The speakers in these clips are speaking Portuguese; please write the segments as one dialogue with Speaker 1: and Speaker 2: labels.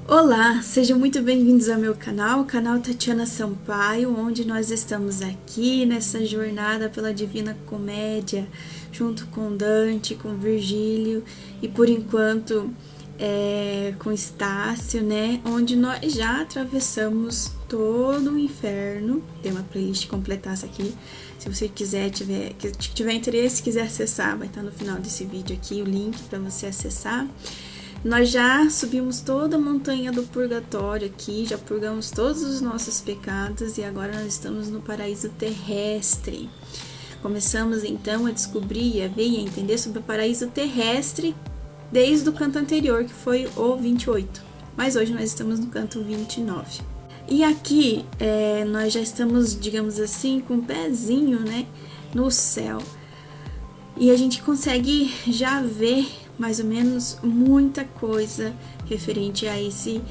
Speaker 1: Olá, sejam muito bem-vindos ao meu canal, o canal Tatiana Sampaio, onde nós estamos aqui nessa jornada pela Divina Comédia, junto com Dante, com Virgílio e por enquanto com Estácio, né? Onde nós já atravessamos todo o inferno. Tem uma playlist completa essa aqui. Se você tiver interesse, quiser acessar, vai estar no final desse vídeo aqui o link para você acessar. Nós já subimos toda a montanha do purgatório aqui, já purgamos todos os nossos pecados e agora nós estamos no paraíso terrestre. Começamos então a descobrir, a ver e a entender sobre o paraíso terrestre desde o canto anterior, que foi o 28. Mas hoje nós estamos no canto 29. E aqui nós já estamos, digamos assim, com um pezinho, né, no céu. E a gente consegue já ver mais ou menos muita coisa referente a esse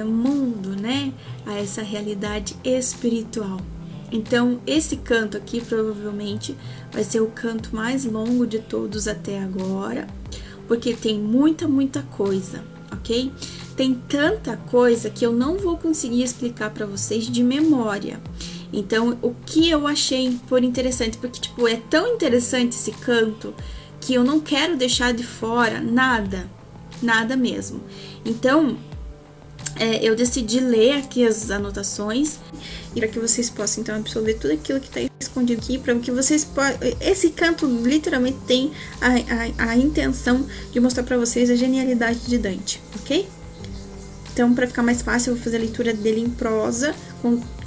Speaker 1: mundo, né? A essa realidade espiritual. Então, esse canto aqui provavelmente vai ser o canto mais longo de todos até agora, porque tem muita coisa, ok? Tem tanta coisa que eu não vou conseguir explicar para vocês de memória. Então, o que eu achei por interessante, porque tipo, é tão interessante esse canto que eu não quero deixar de fora nada mesmo. Então, eu decidi ler aqui as anotações para que vocês possam então absorver tudo aquilo que está escondido aqui, para que vocês possam. Esse canto literalmente tem a intenção de mostrar para vocês a genialidade de Dante, ok? Então, para ficar mais fácil, eu vou fazer a leitura dele em prosa,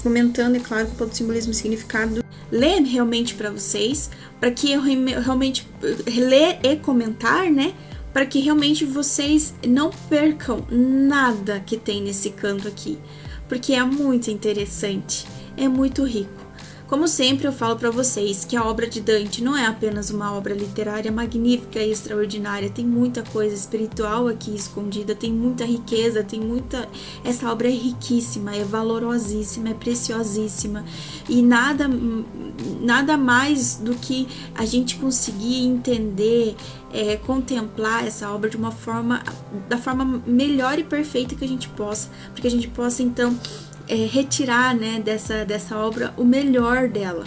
Speaker 1: comentando, é claro, todo o simbolismo e significado. Ler realmente para vocês, para que eu realmente ler e comentar, né? Para que realmente vocês não percam nada que tem nesse canto aqui, porque é muito interessante, é muito rico. Como sempre eu falo para vocês que a obra de Dante não é apenas uma obra literária magnífica e extraordinária, tem muita coisa espiritual aqui escondida, tem muita riqueza, essa obra é riquíssima, é valorosíssima, é preciosíssima e nada mais do que a gente conseguir entender, contemplar essa obra da forma melhor e perfeita que a gente possa, porque a gente possa então retirar, né, dessa obra o melhor dela,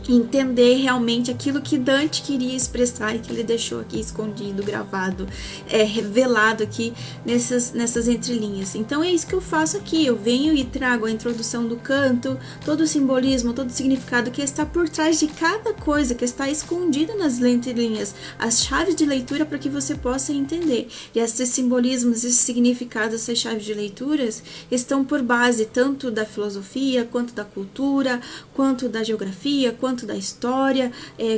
Speaker 1: entender realmente aquilo que Dante queria expressar e que ele deixou aqui escondido, gravado, revelado aqui nessas entrelinhas. Então é isso que eu faço aqui, eu venho e trago a introdução do canto, todo o simbolismo, todo o significado que está por trás de cada coisa, que está escondida nas entrelinhas, as chaves de leitura para que você possa entender. E esses simbolismos, esses significados, essas chaves de leituras estão por base tanto da filosofia, quanto da cultura, quanto da geografia, quanto da história,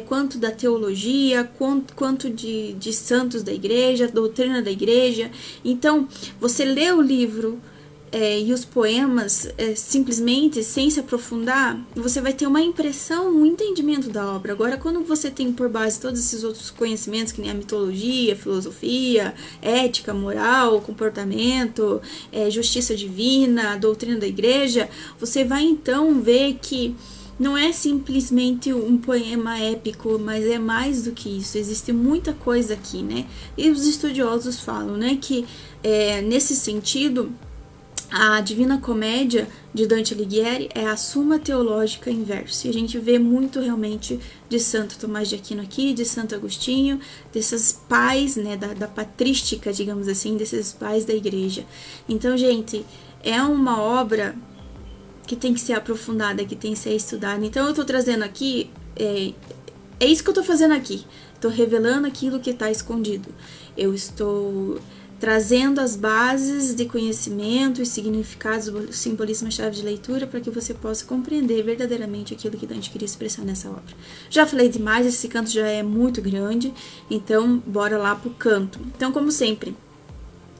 Speaker 1: quanto da teologia, quanto de santos da igreja, doutrina da igreja. Então, você lê o livro e os poemas simplesmente, sem se aprofundar, você vai ter uma impressão, um entendimento da obra. Agora, quando você tem por base todos esses outros conhecimentos, que nem a mitologia, a filosofia, ética, moral, comportamento, justiça divina, a doutrina da igreja, você vai então ver que não é simplesmente um poema épico, mas é mais do que isso. Existe muita coisa aqui, né? E os estudiosos falam, né, que nesse sentido, a Divina Comédia de Dante Alighieri é a Suma Teológica em verso. E a gente vê muito realmente de Santo Tomás de Aquino aqui, de Santo Agostinho, desses pais, né, da patrística, digamos assim, desses pais da igreja. Então, gente, é uma obra que tem que ser aprofundada, que tem que ser estudada. Então eu tô trazendo aqui, é isso que eu tô fazendo aqui. Tô revelando aquilo que tá escondido. Eu estou trazendo as bases de conhecimento e significados, simbolismo, chave de leitura, para que você possa compreender verdadeiramente aquilo que Dante queria expressar nessa obra. Já falei demais, esse canto já é muito grande, então bora lá pro canto. Então, como sempre,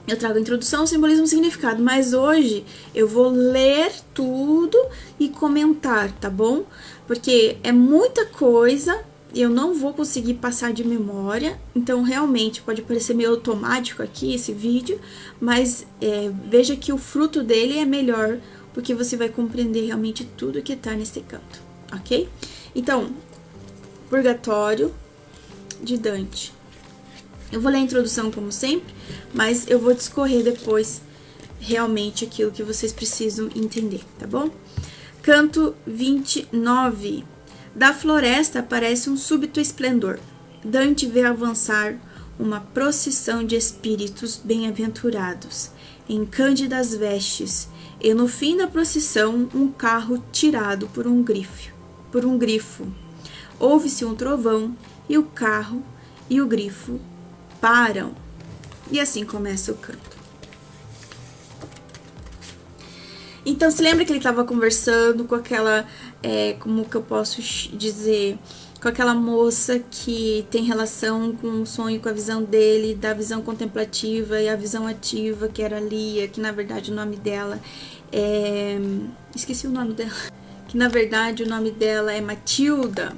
Speaker 1: eu trago a introdução, simbolismo e significado, mas hoje eu vou ler tudo e comentar, tá bom? Porque é muita coisa e eu não vou conseguir passar de memória, então realmente pode parecer meio automático aqui esse vídeo, mas veja que o fruto dele é melhor, porque você vai compreender realmente tudo que tá nesse canto, ok? Então, Purgatório de Dante. Eu vou ler a introdução como sempre, mas eu vou discorrer depois realmente aquilo que vocês precisam entender, tá bom? Canto 29. Da floresta aparece um súbito esplendor. Dante vê avançar uma procissão de espíritos bem-aventurados, em cândidas vestes, e no fim da procissão um carro tirado por um grifo. Ouve-se um trovão e o carro e o grifo param. E assim começa o canto. Então, se lembra que ele estava conversando com aquela, como que eu posso dizer, com aquela moça que tem relação com o sonho, com a visão dele, da visão contemplativa e a visão ativa, que era Lia, que na verdade o nome dela esqueci o nome dela. Que na verdade o nome dela é Matilda.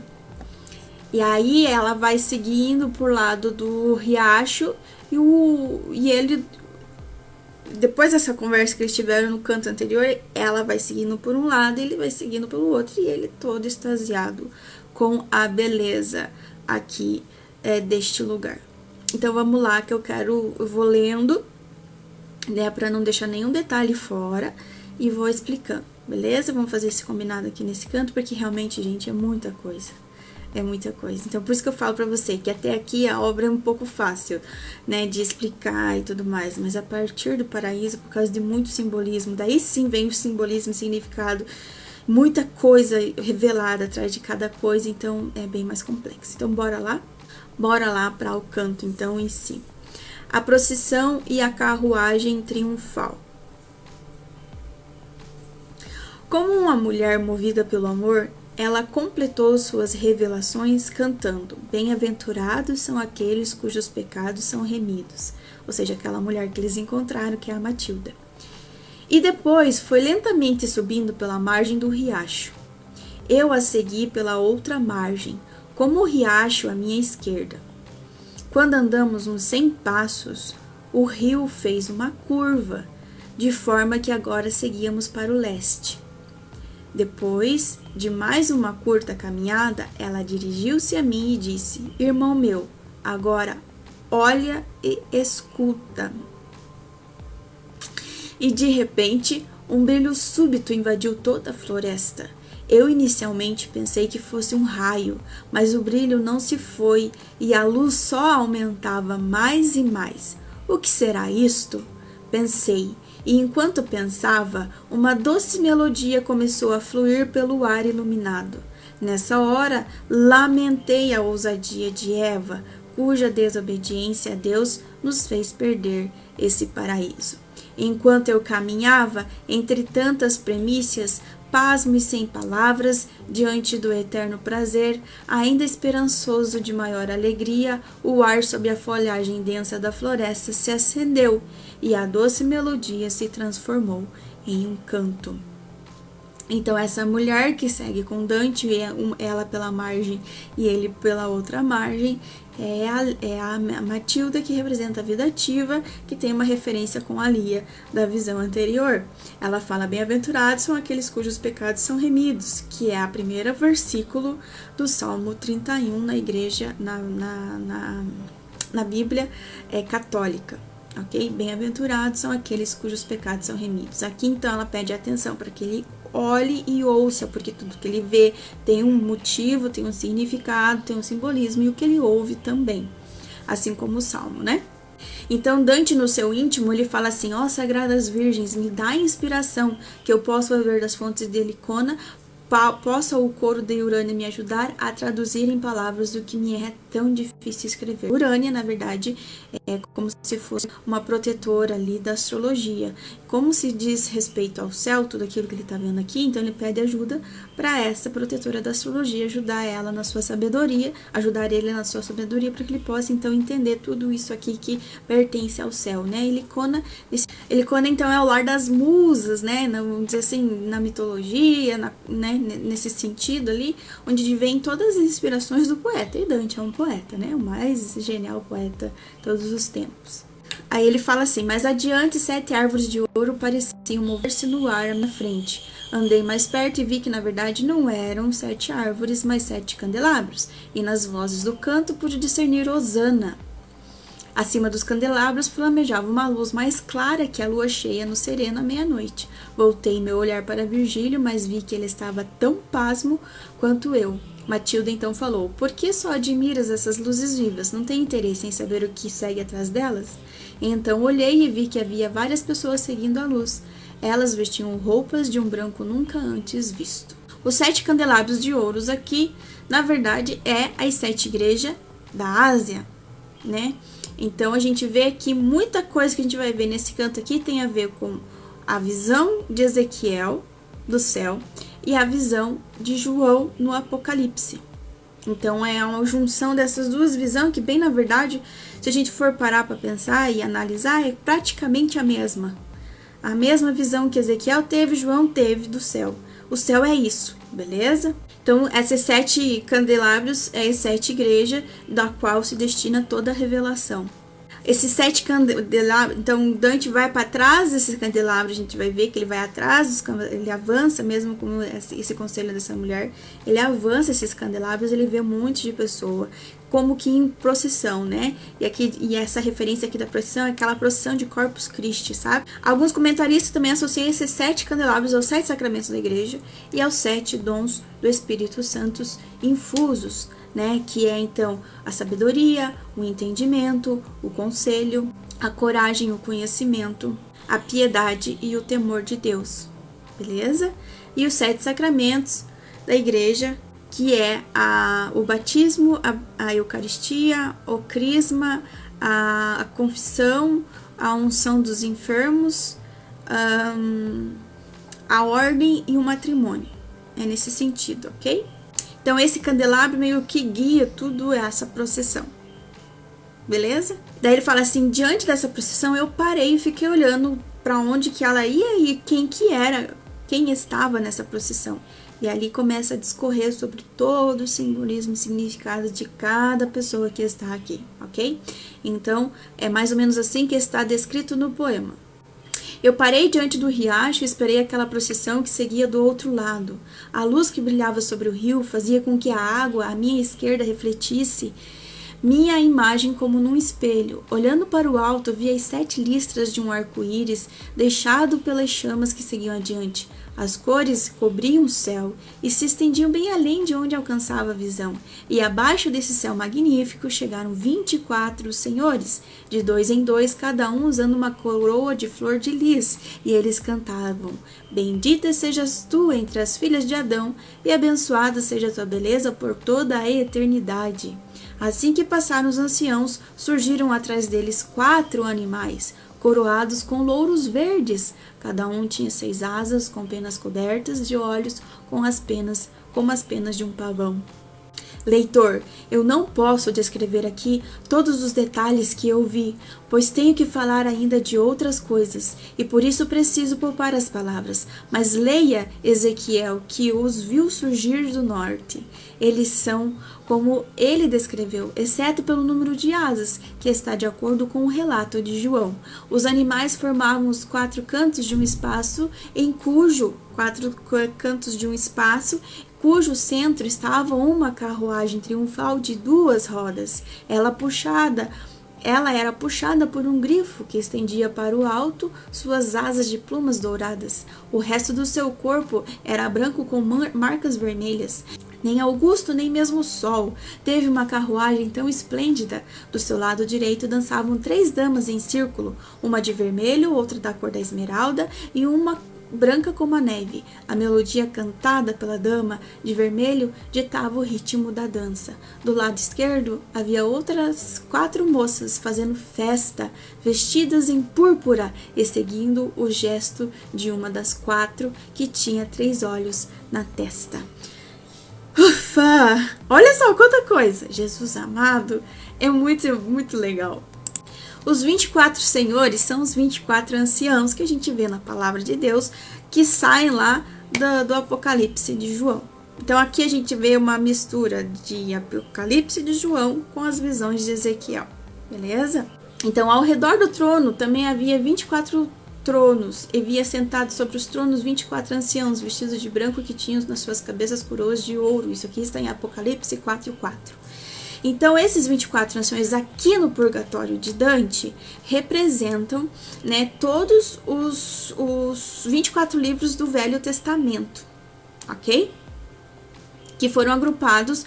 Speaker 1: E aí ela vai seguindo por lado do riacho e ele, depois dessa conversa que eles tiveram no canto anterior, ela vai seguindo por um lado e ele vai seguindo pelo outro, e ele todo extasiado com a beleza aqui deste lugar. Então vamos lá, que eu vou lendo, né, para não deixar nenhum detalhe fora, e vou explicando, beleza? Vamos fazer esse combinado aqui nesse canto, porque realmente, gente, é muita coisa. É muita coisa. Então, por isso que eu falo pra você que até aqui a obra é um pouco fácil, né, de explicar e tudo mais. Mas a partir do paraíso, por causa de muito simbolismo, daí sim vem o simbolismo, o significado, muita coisa revelada atrás de cada coisa. Então, é bem mais complexo. Então, bora lá? Bora lá para o canto, então, em si. A procissão e a carruagem triunfal. Como uma mulher movida pelo amor, ela completou suas revelações cantando: bem-aventurados são aqueles cujos pecados são remidos. Ou seja, aquela mulher que eles encontraram, que é a Matilda. E depois foi lentamente subindo pela margem do riacho. Eu a segui pela outra margem, como o riacho à minha esquerda. Quando andamos uns 100 passos, o rio fez uma curva, de forma que agora seguíamos para o leste. Depois de mais uma curta caminhada, ela dirigiu-se a mim e disse: irmão meu, agora olha e escuta. E de repente, um brilho súbito invadiu toda a floresta. Eu inicialmente pensei que fosse um raio, mas o brilho não se foi e a luz só aumentava mais e mais. O que será isto? Pensei. E enquanto pensava, uma doce melodia começou a fluir pelo ar iluminado. Nessa hora, lamentei a ousadia de Eva, cuja desobediência a Deus nos fez perder esse paraíso. Enquanto eu caminhava entre tantas premissas, pasmo e sem palavras, diante do eterno prazer, ainda esperançoso de maior alegria, o ar sob a folhagem densa da floresta se acendeu e a doce melodia se transformou em um canto. Então, essa mulher que segue com Dante, ela pela margem e ele pela outra margem, é a Matilda, que representa a vida ativa, que tem uma referência com a Lia da visão anterior. Ela fala: bem-aventurados são aqueles cujos pecados são remidos, que é a primeira versículo do Salmo 31 na igreja, na Bíblia católica. Ok? Bem-aventurados são aqueles cujos pecados são remidos. Aqui, então, ela pede atenção para que ele olhe e ouça, porque tudo que ele vê tem um motivo, tem um significado, tem um simbolismo, e o que ele ouve também, assim como o Salmo, né? Então, Dante, no seu íntimo, ele fala assim: ó sagradas virgens, me dá inspiração, que eu possa beber das fontes de Licona, possa o coro de Urânia me ajudar a traduzir em palavras o que me é tão difícil escrever. Urânia, na verdade, é como se fosse uma protetora ali da astrologia. Como se diz respeito ao céu, tudo aquilo que ele está vendo aqui, então ele pede ajuda para essa protetora da astrologia, ajudar ela na sua sabedoria, ajudar ele na sua sabedoria, para que ele possa, então, entender tudo isso aqui que pertence ao céu, né? Helicona, então, é o lar das musas, né? Vamos dizer assim, na mitologia, né? Nesse sentido ali, onde vem todas as inspirações do poeta. E Dante é um poeta, né? O mais genial poeta de todos os tempos. Aí ele fala assim: mais adiante 7 árvores de ouro pareciam mover-se no ar à minha frente. Andei mais perto e vi que na verdade não eram 7 árvores, mas 7 candelabros. E nas vozes do canto pude discernir Hosana. Acima dos candelabros flamejava uma luz mais clara que a lua cheia no sereno à meia-noite. Voltei meu olhar para Virgílio, mas vi que ele estava tão pasmo quanto eu. Matilda então falou: por que só admiras essas luzes vivas? Não tem interesse em saber o que segue atrás delas? Então olhei e vi que havia várias pessoas seguindo a luz. Elas vestiam roupas de um branco nunca antes visto. Os 7 candelabros de ouros aqui, na verdade, é as 7 igrejas da Ásia, né? Então a gente vê que muita coisa que a gente vai ver nesse canto aqui tem a ver com a visão de Ezequiel do céu e a visão de João no Apocalipse. Então é uma junção dessas duas visões que, bem na verdade, se a gente for parar para pensar e analisar, é praticamente a mesma. A mesma visão que Ezequiel teve, João teve do céu. O céu é isso, beleza? Então, esses 7 candelabros é as 7 igrejas da qual se destina toda a revelação. Esses 7 candelabros, então Dante vai para trás desses candelabros, a gente vai ver que ele vai atrás, ele avança, mesmo com esse conselho dessa mulher, ele avança esses candelabros, ele vê um monte de pessoa, como que em procissão, né? E essa referência aqui da procissão é aquela procissão de Corpus Christi, sabe? Alguns comentaristas também associam esses 7 candelabros aos 7 sacramentos da igreja e aos 7 dons do Espírito Santo infusos, né, que é então a sabedoria, o entendimento, o conselho, a coragem, o conhecimento, a piedade e o temor de Deus, beleza? E os 7 sacramentos da igreja, que é o batismo, a eucaristia, o crisma, a confissão, a unção dos enfermos, a ordem e o matrimônio. É nesse sentido, ok? Então, esse candelabro meio que guia tudo essa procissão. Beleza? Daí ele fala assim, diante dessa procissão, eu parei e fiquei olhando para onde que ela ia e quem que era, quem estava nessa procissão. E ali começa a discorrer sobre todo o simbolismo e significado de cada pessoa que está aqui, ok? Então, é mais ou menos assim que está descrito no poema. Eu parei diante do riacho e esperei aquela procissão que seguia do outro lado. A luz que brilhava sobre o rio fazia com que a água à minha esquerda refletisse minha imagem como num espelho. Olhando para o alto, vi as 7 listras de um arco-íris deixado pelas chamas que seguiam adiante. As cores cobriam o céu e se estendiam bem além de onde alcançava a visão. E abaixo desse céu magnífico chegaram 24 senhores, de 2 em 2, cada um usando uma coroa de flor de lis. E eles cantavam: bendita sejas tu entre as filhas de Adão, e abençoada seja tua beleza por toda a eternidade. Assim que passaram os anciãos, surgiram atrás deles 4 animais, coroados com louros verdes. Cada um tinha 6 asas, com penas cobertas de olhos, como as penas de um pavão. Leitor, eu não posso descrever aqui todos os detalhes que eu vi, pois tenho que falar ainda de outras coisas, e por isso preciso poupar as palavras. Mas leia Ezequiel, que os viu surgir do norte. Eles são como ele descreveu, exceto pelo número de asas, que está de acordo com o relato de João. Os animais formavam os 4 cantos de um espaço, cujo centro estava uma carruagem triunfal de 2 rodas. Ela era puxada por um grifo que estendia para o alto suas asas de plumas douradas. O resto do seu corpo era branco com marcas vermelhas. Nem Augusto, nem mesmo o Sol teve uma carruagem tão esplêndida. Do seu lado direito dançavam 3 damas em círculo, uma de vermelho, outra da cor da esmeralda e uma branca como a neve. A melodia cantada pela dama de vermelho ditava o ritmo da dança. Do lado esquerdo havia outras 4 moças fazendo festa, vestidas em púrpura e seguindo o gesto de uma das 4 que tinha 3 olhos na testa. Ufa! Olha só quanta coisa! Jesus amado, é muito, muito legal. Os 24 senhores são os 24 anciãos que a gente vê na palavra de Deus, que saem lá do Apocalipse de João. Então aqui a gente vê uma mistura de Apocalipse de João com as visões de Ezequiel, beleza? Então ao redor do trono também havia 24 tronos, e via sentados sobre os tronos 24 anciãos vestidos de branco que tinham nas suas cabeças coroas de ouro. Isso aqui está em Apocalipse 4:4. Então, esses 24 anciões aqui no Purgatório de Dante representam, né, todos os 24 livros do Velho Testamento, ok? Que foram agrupados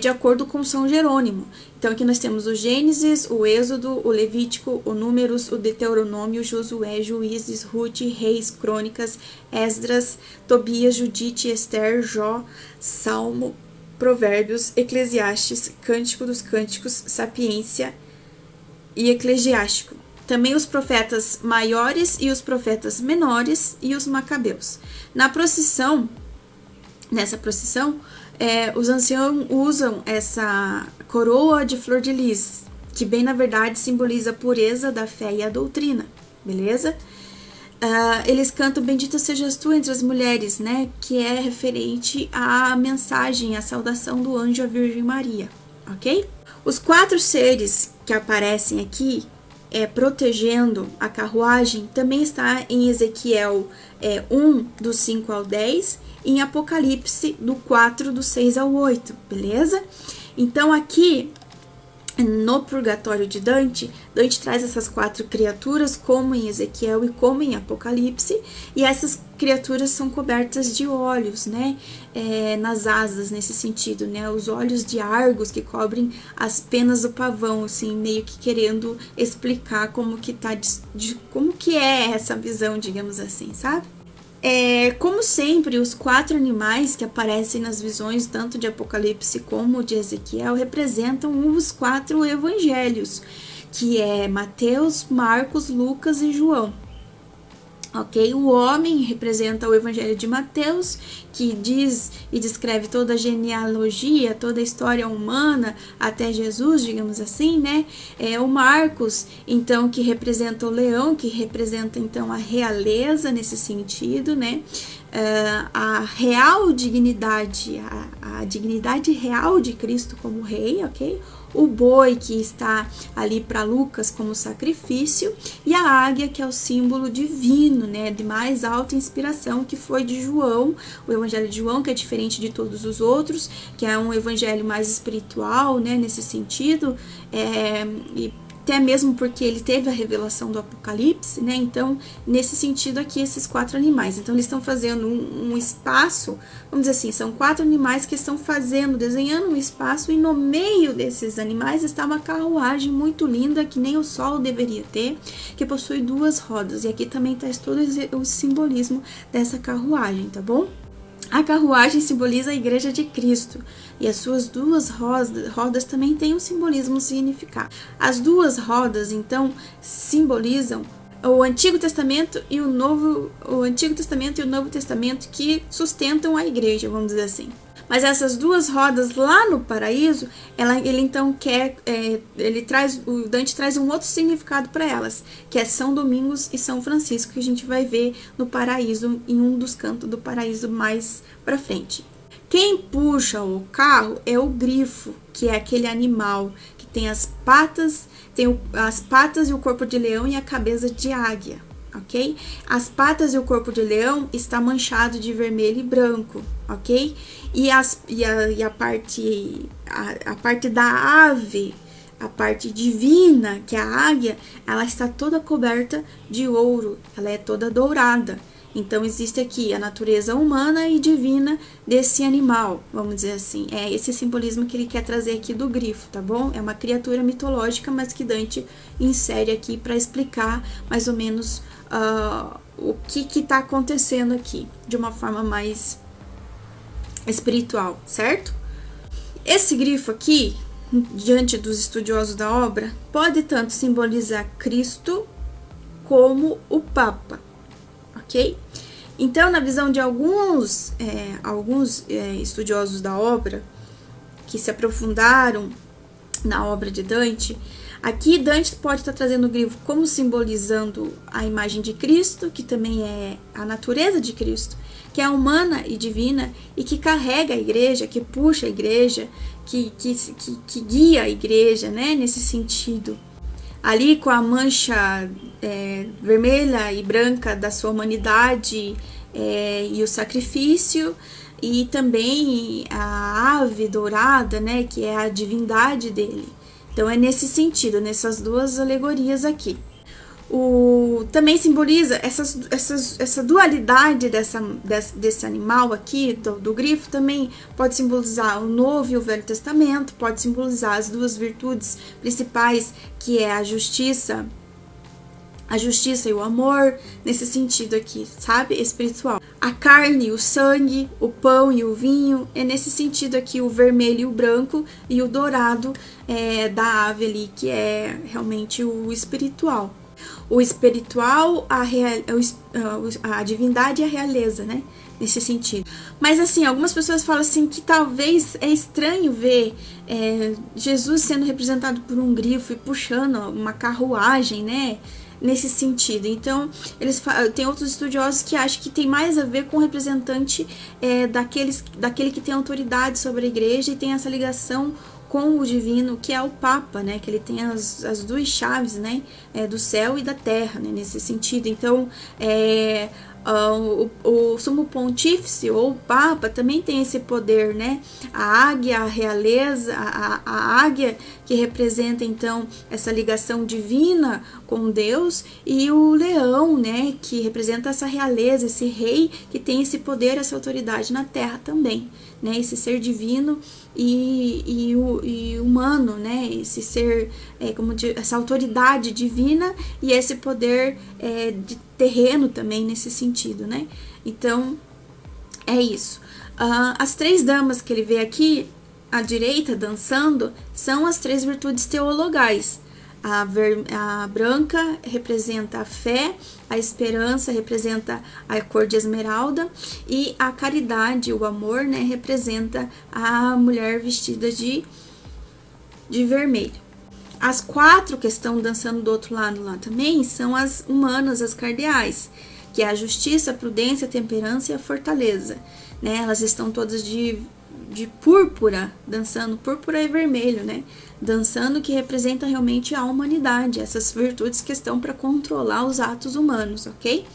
Speaker 1: de acordo com São Jerônimo. Então, aqui nós temos o Gênesis, o Êxodo, o Levítico, o Números, o Deuteronômio, Josué, Juízes, Ruth, Reis, Crônicas, Esdras, Tobias, Judite, Ester, Jó, Salmo, Provérbios, Eclesiastes, Cântico dos Cânticos, Sapiência e Eclesiástico. Também os profetas maiores e os profetas menores e os macabeus. Nessa procissão, os anciãos usam essa coroa de flor de lis, que bem na verdade simboliza a pureza da fé e a doutrina, beleza? Eles cantam Bendita sejas tu entre as mulheres, né? Que é referente à mensagem, à saudação do anjo à Virgem Maria, ok? Os 4 seres que aparecem aqui protegendo a carruagem também está em Ezequiel 1, do 5 ao 10, em Apocalipse, do 4, do 6 ao 8, beleza? Então, aqui no Purgatório de Dante, Dante traz essas 4 criaturas, como em Ezequiel e como em Apocalipse, e essas criaturas são cobertas de olhos, né? Nas asas, nesse sentido, né? Os olhos de Argos que cobrem as penas do pavão, assim, meio que querendo explicar como que como que é essa visão, digamos assim, sabe? Como sempre, os 4 animais que aparecem nas visões, tanto de Apocalipse como de Ezequiel, representam os 4 evangelhos, que é Mateus, Marcos, Lucas e João. Ok? O homem representa o evangelho de Mateus, que diz e descreve toda a genealogia, toda a história humana até Jesus, digamos assim, né? O Marcos, então, que representa o leão, que representa, então, a realeza nesse sentido, né? A real dignidade, a dignidade real de Cristo como rei, ok? O boi, que está ali para Lucas como sacrifício, e a águia, que é o símbolo divino, né, de mais alta inspiração, que foi de João, o evangelho de João, que é diferente de todos os outros, que é um evangelho mais espiritual, né, nesse sentido, e até mesmo porque ele teve a revelação do Apocalipse, né? Então, nesse sentido aqui, esses 4 animais. Então, eles estão fazendo um espaço, vamos dizer assim, são 4 animais que estão desenhando um espaço, e no meio desses animais está uma carruagem muito linda, que nem o sol deveria ter, que possui 2 rodas. E aqui também está todo o simbolismo dessa carruagem, tá bom? A carruagem simboliza a Igreja de Cristo, e as suas 2 rodas também têm um simbolismo, um significado. As 2 rodas, então, simbolizam o Antigo Testamento e o Novo Testamento, que sustentam a Igreja, vamos dizer assim. Mas essas 2 rodas lá no paraíso, ele então o Dante traz um outro significado para elas, que é São Domingos e São Francisco, que a gente vai ver no paraíso, em um dos cantos do paraíso mais para frente. Quem puxa o carro é o grifo, que é aquele animal que tem as patas e o corpo de leão e a cabeça de águia, ok? As patas e o corpo de leão está manchado de vermelho e branco, ok? E a parte da ave, a parte divina, que é a águia, ela está toda coberta de ouro, ela é toda dourada. Então, existe aqui a natureza humana e divina desse animal, vamos dizer assim. É esse simbolismo que ele quer trazer aqui do grifo, tá bom? É uma criatura mitológica, mas que Dante insere aqui para explicar mais ou menos o que está acontecendo aqui, de uma forma mais espiritual, certo? Esse grifo aqui, diante dos estudiosos da obra, pode tanto simbolizar Cristo como o Papa, ok? Então, na visão de alguns estudiosos da obra, que se aprofundaram na obra de Dante, aqui Dante pode estar trazendo o grifo como simbolizando a imagem de Cristo, que também é a natureza de Cristo, que é humana e divina, e que carrega a igreja, que puxa a igreja, que guia a igreja, né, nesse sentido. Ali com a mancha vermelha e branca da sua humanidade e o sacrifício, e também a ave dourada, né, que é a divindade dele. Então é nesse sentido, nessas duas alegorias aqui. Também simboliza essa dualidade desse animal aqui, do grifo, também pode simbolizar o Novo e o Velho Testamento, pode simbolizar as duas virtudes principais, que é a justiça e o amor, nesse sentido aqui, sabe? Espiritual. A carne, o sangue, o pão e o vinho, é nesse sentido aqui o vermelho e o branco, e o dourado da ave ali, que é realmente o espiritual. O espiritual, a divindade e a realeza, né? Nesse sentido. Mas assim, algumas pessoas falam assim que talvez é estranho ver Jesus sendo representado por um grifo e puxando uma carruagem, né? Nesse sentido. Então, tem outros estudiosos que acham que tem mais a ver com o representante daquele que tem autoridade sobre a igreja e tem essa ligação com o divino, que é o Papa, né, que ele tem as duas chaves, né, do céu e da terra, né, nesse sentido. Então, o sumo pontífice ou o Papa também tem esse poder, né? A águia, a realeza, a águia que representa então essa ligação divina com Deus, e o leão, né, que representa essa realeza, esse rei que tem esse poder, essa autoridade na terra também, né? Esse ser divino e humano, né? Esse ser, essa autoridade divina e esse poder de terreno também nesse sentido, né? Então, é isso. As três damas que ele vê aqui, à direita, dançando, são as três virtudes teologais. A branca representa a fé, a esperança representa a cor de esmeralda, e a caridade, o amor, né, representa a mulher vestida de vermelho. As quatro que estão dançando do outro lado lá também são as humanas, as cardeais, que é a justiça, a prudência, a temperança e a fortaleza, né? Elas estão todas de púrpura, dançando, púrpura e vermelho, né? Dançando, que representa realmente a humanidade, essas virtudes que estão para controlar os atos humanos, ok?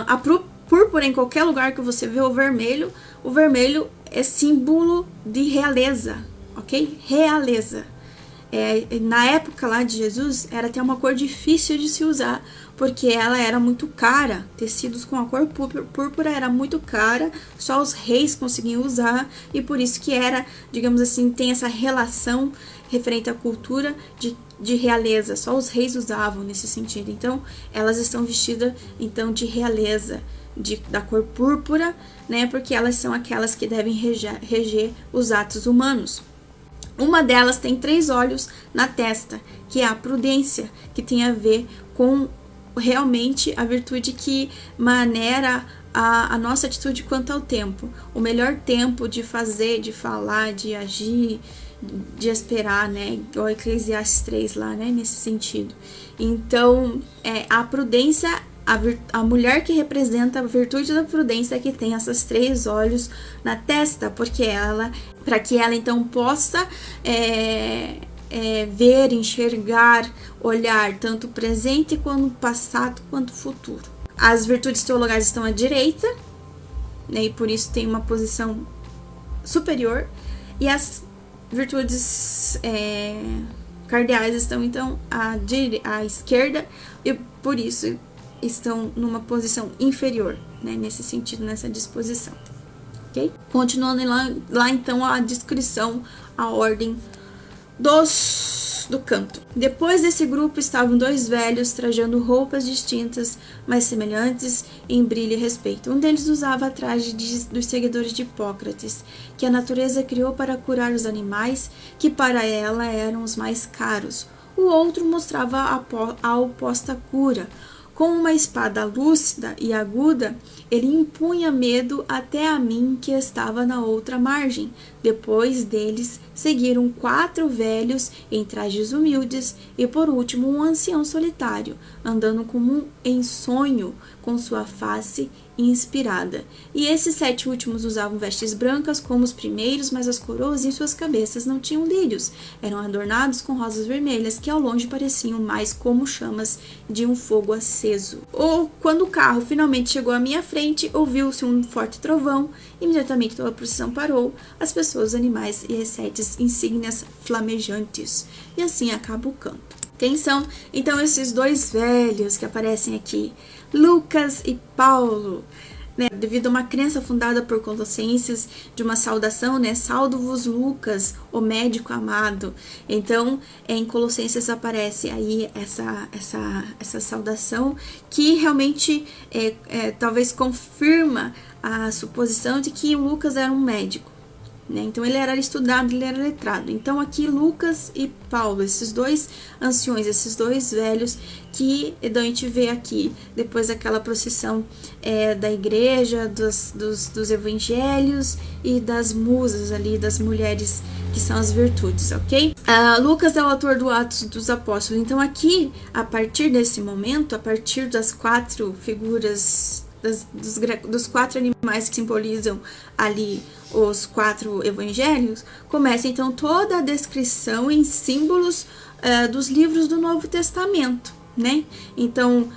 Speaker 1: A púrpura, em qualquer lugar que você vê o vermelho é símbolo de realeza, ok? Realeza. Na época lá de Jesus, era até uma cor difícil de se usar, porque ela era muito cara. Tecidos com a cor púrpura era muito cara, só os reis conseguiam usar, e por isso que era, digamos assim, tem essa relação referente à cultura de realeza, só os reis usavam nesse sentido. Então, elas estão vestidas então de realeza, da cor púrpura, né, porque elas são aquelas que devem reger os atos humanos. Uma delas tem 3 olhos na testa, que é a prudência, que tem a ver com realmente a virtude que maneira a nossa atitude quanto ao tempo. O melhor tempo de fazer, de falar, de agir, de esperar, né? O Eclesiastes 3 lá, né? Nesse sentido. Então, a prudência, a mulher que representa a virtude da prudência, que tem esses 3 olhos na testa, porque para que ela então possa ver, enxergar, olhar tanto o presente quanto o passado quanto o futuro. As virtudes teologais estão à direita, né, e por isso tem uma posição superior, e as virtudes cardeais estão então à esquerda, e por isso estão numa posição inferior, né, nesse sentido, nessa disposição. Okay? Continuando lá então a descrição, a ordem do canto. Depois desse grupo estavam 2 velhos trajando roupas distintas, mas semelhantes em brilho e respeito. Um deles usava a traje dos seguidores de Hipócrates, que a natureza criou para curar os animais, que para ela eram os mais caros. O outro mostrava a oposta cura. Com uma espada lúcida e aguda, ele impunha medo até a mim, que estava na outra margem. Depois deles seguiram 4 velhos em trajes humildes e, por último, um ancião solitário, andando como em sonho, com sua face inspirada. E esses 7 últimos usavam vestes brancas como os primeiros, mas as coroas em suas cabeças não tinham lírios. Eram adornados com rosas vermelhas, que ao longe pareciam mais como chamas de um fogo aceso. Ou quando o carro finalmente chegou à minha frente, repente ouviu-se um forte trovão, imediatamente toda a procissão parou, as pessoas, os animais e as 7 insígnias flamejantes. E assim acaba o canto. Quem são, então, esses 2 velhos que aparecem aqui? Lucas e Paulo. Né, devido a uma crença fundada por Colossenses de uma saudação, né, saldo-vos Lucas, o médico amado. Então, em Colossenses aparece aí essa saudação que realmente talvez confirma a suposição de que o Lucas era um médico. Né? Então ele era estudado, ele era letrado. Então aqui Lucas e Paulo, esses 2 anciões, esses 2 velhos que a gente vê aqui depois daquela procissão da igreja, dos evangelhos e das musas ali, das mulheres que são as virtudes, ok? Lucas é o autor do Atos dos Apóstolos. Então aqui, a partir desse momento, a partir das 4 figuras dos 4 animais que simbolizam ali os 4 evangelhos, começa então toda a descrição em símbolos dos livros do Novo Testamento, né? Então,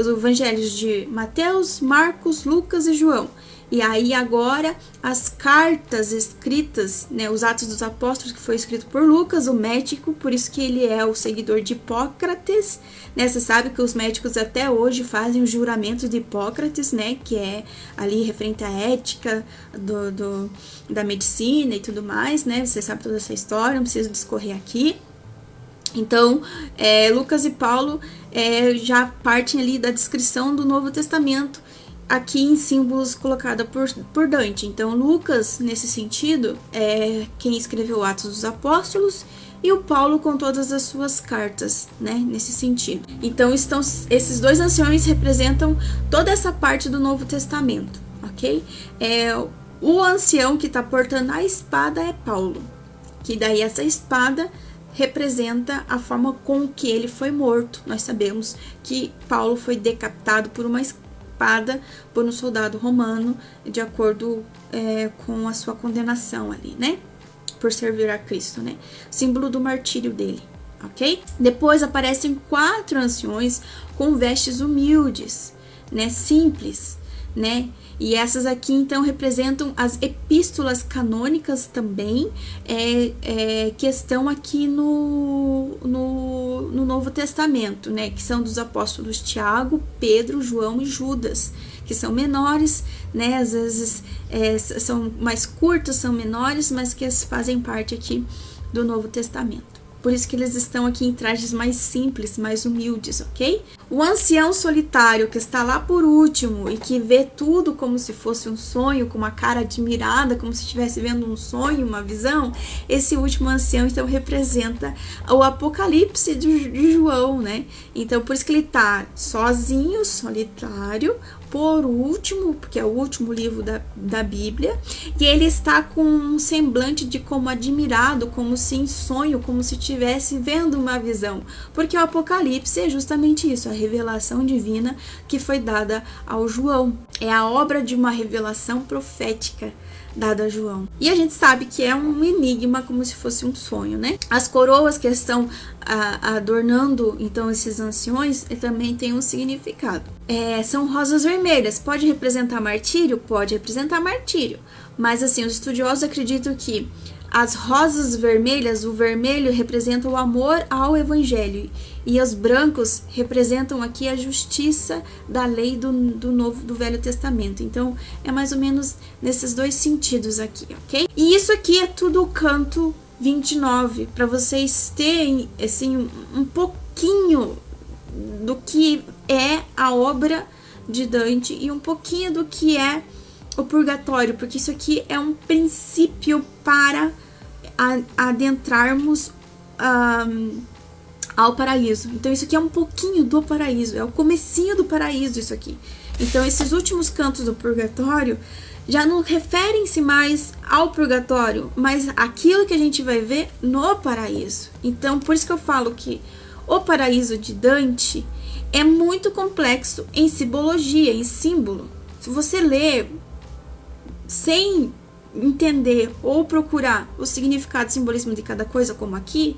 Speaker 1: os evangelhos de Mateus, Marcos, Lucas e João. E aí agora as cartas escritas, né, os Atos dos Apóstolos, que foi escrito por Lucas, o médico, por isso que ele é o seguidor de Hipócrates, né? Você sabe que os médicos até hoje fazem o juramento de Hipócrates, né, que é ali referente à ética da medicina e tudo mais, né? Você sabe toda essa história, não preciso discorrer aqui. Então, Lucas e Paulo já partem ali da descrição do Novo Testamento, aqui em símbolos colocada por Dante. Então, Lucas, nesse sentido, é quem escreveu Atos dos Apóstolos, e o Paulo com todas as suas cartas, né, nesse sentido. Então, esses 2 anciões representam toda essa parte do Novo Testamento, ok? O ancião que está portando a espada é Paulo, que daí essa espada representa a forma com que ele foi morto. Nós sabemos que Paulo foi decapitado por uma espada por um soldado romano, de acordo com a sua condenação ali, né? Por servir a Cristo, né? Símbolo do martírio dele, ok? Depois aparecem 4 anciões com vestes humildes, né? Simples, né? E essas aqui, então, representam as epístolas canônicas também, que estão aqui no Novo Testamento, né? Que são dos apóstolos Tiago, Pedro, João e Judas, que são menores, né? Às vezes são mais curtas, são menores, mas que fazem parte aqui do Novo Testamento. Por isso que eles estão aqui em trajes mais simples, mais humildes, ok? O ancião solitário que está lá por último e que vê tudo como se fosse um sonho, com uma cara admirada, como se estivesse vendo um sonho, uma visão, esse último ancião então representa o Apocalipse de João, né? Então por isso que ele está sozinho, solitário, por último, porque é o último livro da Bíblia, e ele está com um semblante de como admirado, como se em sonho, como se estivesse vendo uma visão, porque o Apocalipse é justamente isso, a revelação divina que foi dada ao João, é a obra de uma revelação profética dada a João. E a gente sabe que é um enigma, como se fosse um sonho, né? As coroas que estão adornando, então, esses anciões também tem um significado. São rosas vermelhas. Pode representar martírio? Pode representar martírio. Mas, assim, os estudiosos acreditam que as rosas vermelhas, o vermelho representa o amor ao evangelho, e os brancos representam aqui a justiça da lei do Velho Testamento. Então, é mais ou menos nesses 2 sentidos aqui, ok? E isso aqui é tudo o canto 29, para vocês terem, assim, um pouquinho do que é a obra de Dante e um pouquinho do que é o purgatório, porque isso aqui é um princípio para adentrarmos ao paraíso. Então isso aqui é um pouquinho do paraíso, é o comecinho do paraíso isso aqui. Então esses últimos cantos do purgatório já não referem-se mais ao purgatório, mas aquilo que a gente vai ver no paraíso. Então por isso que eu falo que o paraíso de Dante é muito complexo em simbologia, em símbolo. Se você ler sem entender ou procurar o significado e simbolismo de cada coisa, como aqui,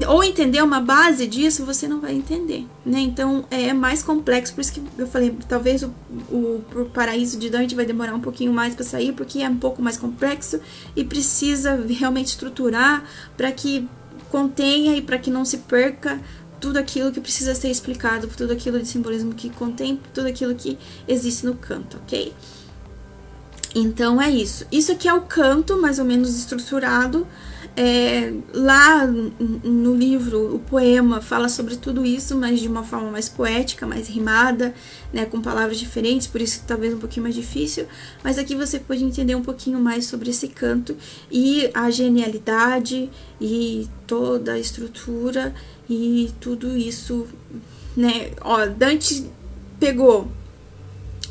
Speaker 1: ou entender uma base disso, você não vai entender, né? Então é mais complexo, por isso que eu falei, talvez o Paraíso de Dante vai demorar um pouquinho mais para sair, porque é um pouco mais complexo e precisa realmente estruturar para que contenha e para que não se perca tudo aquilo que precisa ser explicado, tudo aquilo de simbolismo que contém, tudo aquilo que existe no canto, ok? Então é isso. Isso aqui é o canto mais ou menos estruturado. Lá no livro, o poema fala sobre tudo isso, mas de uma forma mais poética, mais rimada, né, com palavras diferentes, por isso que talvez um pouquinho mais difícil, mas aqui você pode entender um pouquinho mais sobre esse canto e a genialidade e toda a estrutura e tudo isso, né? Ó, Dante pegou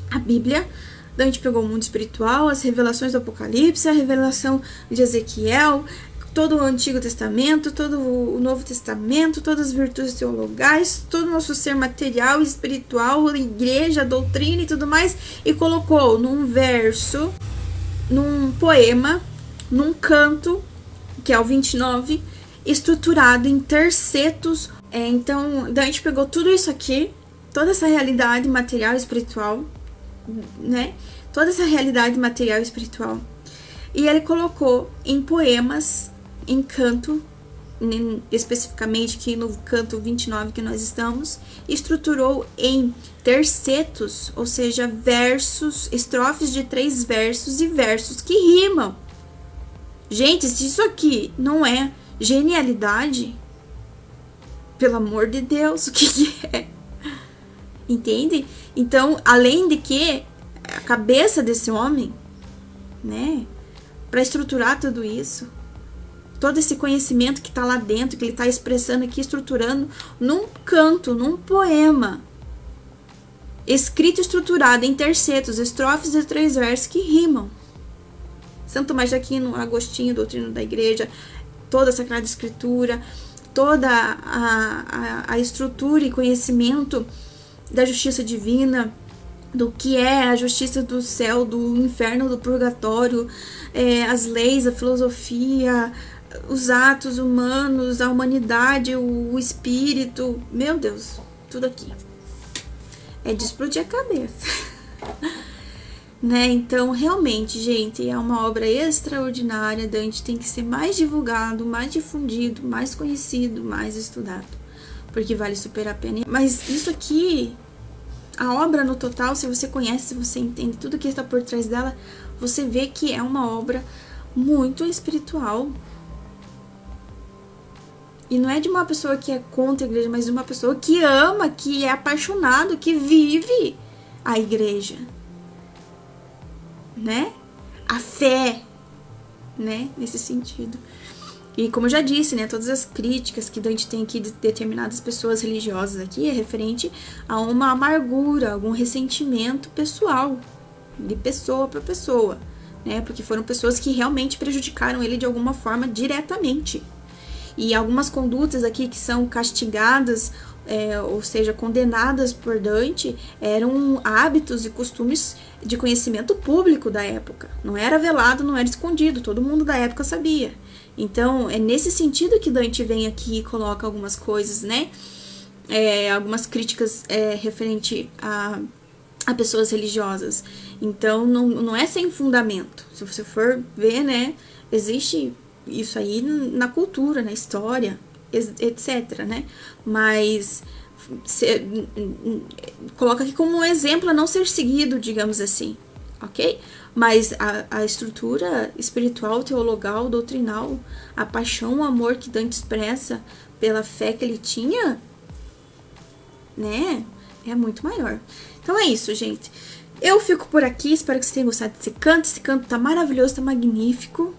Speaker 1: a Bíblia, Dante pegou o mundo espiritual, as revelações do Apocalipse, a revelação de Ezequiel, todo o Antigo Testamento, todo o Novo Testamento, todas as virtudes teologais, todo o nosso ser material e espiritual, a igreja, a doutrina e tudo mais, e colocou num verso, num poema, num canto, que é o 29, estruturado em tercetos. Então, Dante pegou tudo isso aqui, toda essa realidade material e espiritual, né? Toda essa realidade material e espiritual, e ele colocou em poemas, em canto, especificamente aqui no canto 29 que nós estamos, estruturou em tercetos, ou seja, versos, estrofes de 3 versos e versos que rimam. Gente, se isso aqui não é genialidade, pelo amor de Deus, o que é? Entende? Então, além de que a cabeça desse homem, né, para estruturar tudo isso, todo esse conhecimento que está lá dentro, que ele está expressando aqui, estruturando num canto, num poema, escrito e estruturado em tercetos, estrofes e 3 versos que rimam. Santo Tomás de Aquino, Agostinho, Doutrina da Igreja, toda a Sagrada Escritura, toda a estrutura e conhecimento da justiça divina, do que é a justiça do céu, do inferno, do purgatório, as leis, a filosofia, os atos humanos, a humanidade, o espírito, meu Deus, tudo aqui. É de explodir a cabeça. Né? Então, realmente, gente, é uma obra extraordinária. Dante tem que ser mais divulgado, mais difundido, mais conhecido, mais estudado, porque vale super a pena. Mas isso aqui, a obra no total, se você conhece, se você entende tudo que está por trás dela, você vê que é uma obra muito espiritual. E não é de uma pessoa que é contra a igreja, mas de uma pessoa que ama, que é apaixonado, que vive a igreja, né? A fé, né? Nesse sentido. E como eu já disse, né? Todas as críticas que Dante tem aqui de determinadas pessoas religiosas aqui é referente a uma amargura, algum ressentimento pessoal, de pessoa para pessoa, né? Porque foram pessoas que realmente prejudicaram ele de alguma forma diretamente. E algumas condutas aqui que são castigadas, ou seja, condenadas por Dante, eram hábitos e costumes de conhecimento público da época. Não era velado, não era escondido, todo mundo da época sabia. Então, é nesse sentido que Dante vem aqui e coloca algumas coisas, né? Algumas críticas referente a pessoas religiosas. Então, não é sem fundamento. Se você for ver, né? Existe isso aí na cultura, na história, etc, né? Mas coloca aqui como um exemplo a não ser seguido, digamos assim, ok? Mas a estrutura espiritual, teologal, doutrinal, a paixão, o amor que Dante expressa pela fé que ele tinha, né? É muito maior. Então é isso, gente. Eu fico por aqui, espero que vocês tenham gostado desse canto. Esse canto tá maravilhoso, tá magnífico.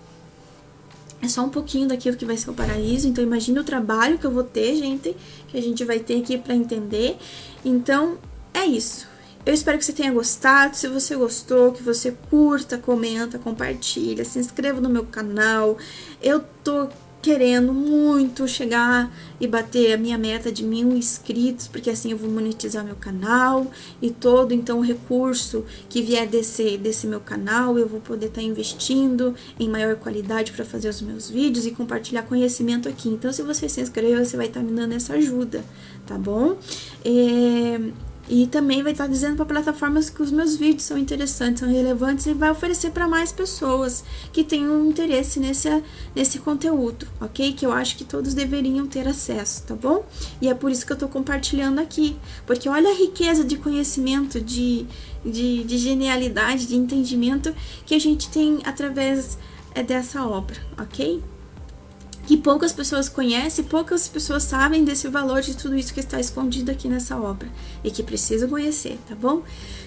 Speaker 1: É só um pouquinho daquilo que vai ser o paraíso. Então, imagine o trabalho que eu vou ter, gente. Que a gente vai ter aqui pra entender. Então, é isso. Eu espero que você tenha gostado. Se você gostou, que você curta, comenta, compartilha. Se inscreva no meu canal. Eu tô querendo muito chegar e bater a minha meta de 1.000 inscritos, porque assim eu vou monetizar meu canal e todo então o recurso que vier desse meu canal eu vou poder estar investindo em maior qualidade para fazer os meus vídeos e compartilhar conhecimento aqui. Então se você se inscrever, você vai estar me dando essa ajuda, tá bom? E também vai estar dizendo para plataformas que os meus vídeos são interessantes, são relevantes e vai oferecer para mais pessoas que tenham interesse nesse conteúdo, ok? Que eu acho que todos deveriam ter acesso, tá bom? E é por isso que eu tô compartilhando aqui, porque olha a riqueza de conhecimento, de genialidade, de entendimento que a gente tem através dessa obra, ok? Que poucas pessoas conhecem, poucas pessoas sabem desse valor de tudo isso que está escondido aqui nessa obra e que precisam conhecer, tá bom?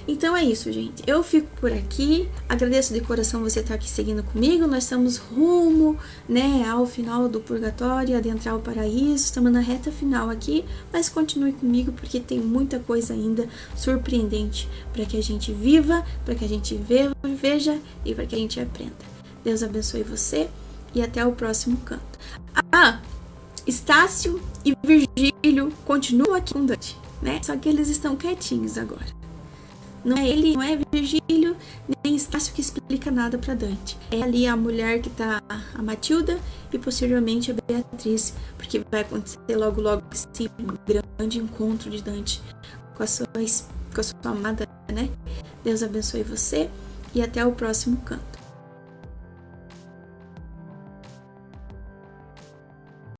Speaker 1: Então é isso, gente. Eu fico por aqui. Agradeço de coração você estar aqui seguindo comigo. Nós estamos rumo, né, ao final do purgatório, adentrar o paraíso. Estamos na reta final aqui, mas continue comigo porque tem muita coisa ainda surpreendente para que a gente viva, para que a gente veja e para que a gente aprenda. Deus abençoe você e até o próximo canto. Estácio e Virgílio continuam aqui com Dante, né? Só que eles estão quietinhos agora. Não é ele, não é Virgílio, nem Estácio que explica nada para Dante. É ali a mulher que tá, a Matilda, e posteriormente a Beatriz, porque vai acontecer logo esse grande encontro de Dante com a sua amada, né? Deus abençoe você e até o próximo canto.